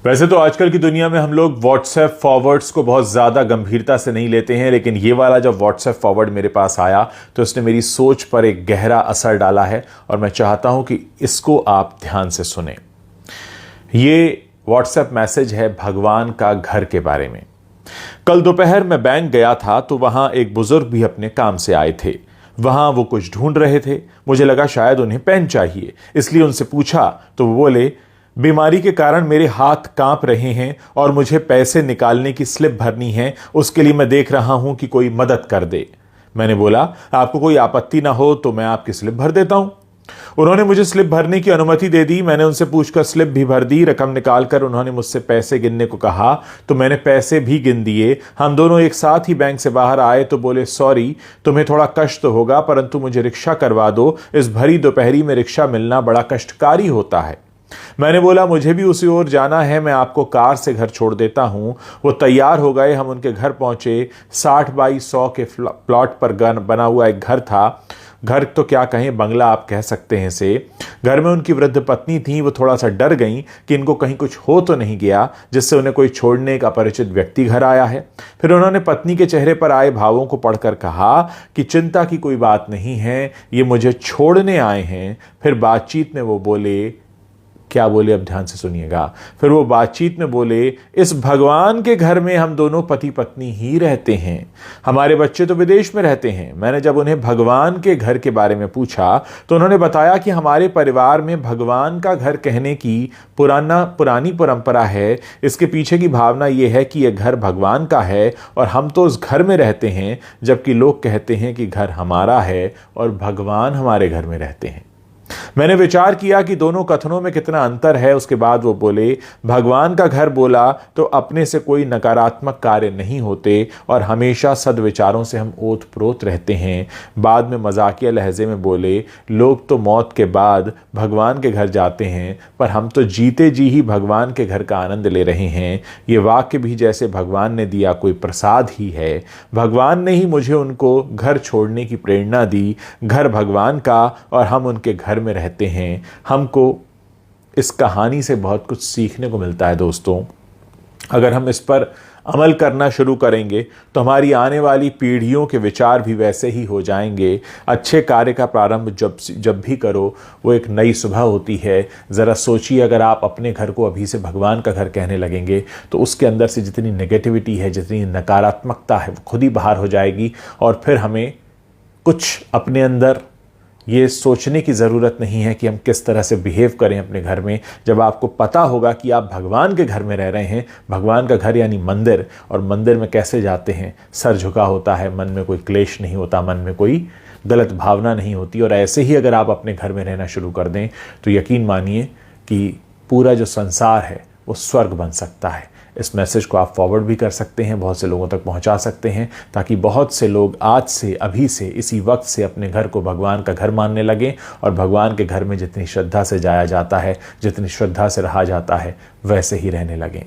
वैसे तो आजकल की दुनिया में हम लोग व्हाट्सएप फॉरवर्ड्स को बहुत ज़्यादा गंभीरता से नहीं लेते हैं, लेकिन ये वाला जब व्हाट्सएप फॉरवर्ड मेरे पास आया तो इसने मेरी सोच पर एक गहरा असर डाला है और मैं चाहता हूं कि इसको आप ध्यान से सुने। ये व्हाट्सएप मैसेज है भगवान का घर के बारे में। कल दोपहर मैं बैंक गया था तो वहां एक बुजुर्ग भी अपने काम से आए थे। वहां वो कुछ ढूंढ रहे थे। मुझे लगा शायद उन्हें पेन चाहिए, इसलिए उनसे पूछा तो वो बोले, बीमारी के कारण मेरे हाथ कांप रहे हैं और मुझे पैसे निकालने की स्लिप भरनी है, उसके लिए मैं देख रहा हूं कि कोई मदद कर दे। मैंने बोला, आपको कोई आपत्ति ना हो तो मैं आपकी स्लिप भर देता हूं। उन्होंने मुझे स्लिप भरने की अनुमति दे दी। मैंने उनसे पूछकर स्लिप भी भर दी। रकम निकालकर उन्होंने मुझसे पैसे गिनने को कहा तो मैंने पैसे भी गिन दिए। हम दोनों एक साथ ही बैंक से बाहर आए तो बोले, सॉरी, तुम्हें थोड़ा कष्ट तो होगा, परंतु मुझे रिक्शा करवा दो। इस भरी दोपहरी में रिक्शा मिलना बड़ा कष्टकारी होता है। मैंने बोला, मुझे भी उसी ओर जाना है, मैं आपको कार से घर छोड़ देता हूं। वो तैयार हो गए। हम उनके घर पहुंचे। 60 बाई 100 के प्लॉट पर बना हुआ एक घर था। घर तो क्या कहें, बंगला आप कह सकते हैं इसे। घर में उनकी वृद्ध पत्नी थी। वो थोड़ा सा डर गई कि इनको कहीं कुछ हो तो नहीं गया जिससे उन्हें कोई छोड़ने एक अपरिचित व्यक्ति घर आया है। फिर उन्होंने पत्नी के चेहरे पर आए भावों को पढ़कर कहा कि चिंता की कोई बात नहीं है, ये मुझे छोड़ने आए हैं। फिर बातचीत में वो बोले, क्या बोले अब ध्यान से सुनिएगा। फिर वो बातचीत में बोले, इस भगवान के घर में हम दोनों पति पत्नी ही रहते हैं, हमारे बच्चे तो विदेश में रहते हैं। मैंने जब उन्हें भगवान के घर के बारे में पूछा तो उन्होंने बताया कि हमारे परिवार में भगवान का घर कहने की पुरानी परंपरा है। इसके पीछे की भावना यह है कि यह घर भगवान का है और हम तो उस घर में रहते हैं, जबकि लोग कहते हैं कि घर हमारा है और भगवान हमारे घर में रहते हैं। मैंने विचार किया कि दोनों कथनों में कितना अंतर है। उसके बाद वो बोले, भगवान का घर बोला तो अपने से कोई नकारात्मक कार्य नहीं होते और हमेशा सद्विचारों से हम ओत प्रोत रहते हैं। बाद में मजाकिया लहजे में बोले, लोग तो मौत के बाद भगवान के घर जाते हैं, पर हम तो जीते जी ही भगवान के घर का आनंद ले रहे हैं। ये वाक्य भी जैसे भगवान ने दिया कोई प्रसाद ही है। भगवान ने ही मुझे उनको घर छोड़ने की प्रेरणा दी। घर भगवान का और हम उनके घर में रहते हैं। हमको इस कहानी से बहुत कुछ सीखने को मिलता है दोस्तों। अगर हम इस पर अमल करना शुरू करेंगे तो हमारी आने वाली पीढ़ियों के विचार भी वैसे ही हो जाएंगे। अच्छे कार्य का प्रारंभ जब भी करो वो एक नई सुबह होती है। ज़रा सोचिए, अगर आप अपने घर को अभी से भगवान का घर कहने लगेंगे तो उसके अंदर से जितनी नेगेटिविटी है, जितनी नकारात्मकता है, वो खुद ही बाहर हो जाएगी और फिर हमें कुछ अपने अंदर ये सोचने की ज़रूरत नहीं है कि हम किस तरह से बिहेव करें अपने घर में। जब आपको पता होगा कि आप भगवान के घर में रह रहे हैं, भगवान का घर यानी मंदिर, और मंदिर में कैसे जाते हैं, सर झुका होता है, मन में कोई क्लेश नहीं होता, मन में कोई गलत भावना नहीं होती। और ऐसे ही अगर आप अपने घर में रहना शुरू कर दें तो यकीन मानिए कि पूरा जो संसार है वो स्वर्ग बन सकता है। इस मैसेज को आप फॉरवर्ड भी कर सकते हैं, बहुत से लोगों तक पहुंचा सकते हैं, ताकि बहुत से लोग आज से, अभी से, इसी वक्त से अपने घर को भगवान का घर मानने लगें और भगवान के घर में जितनी श्रद्धा से जाया जाता है, जितनी श्रद्धा से रहा जाता है, वैसे ही रहने लगें।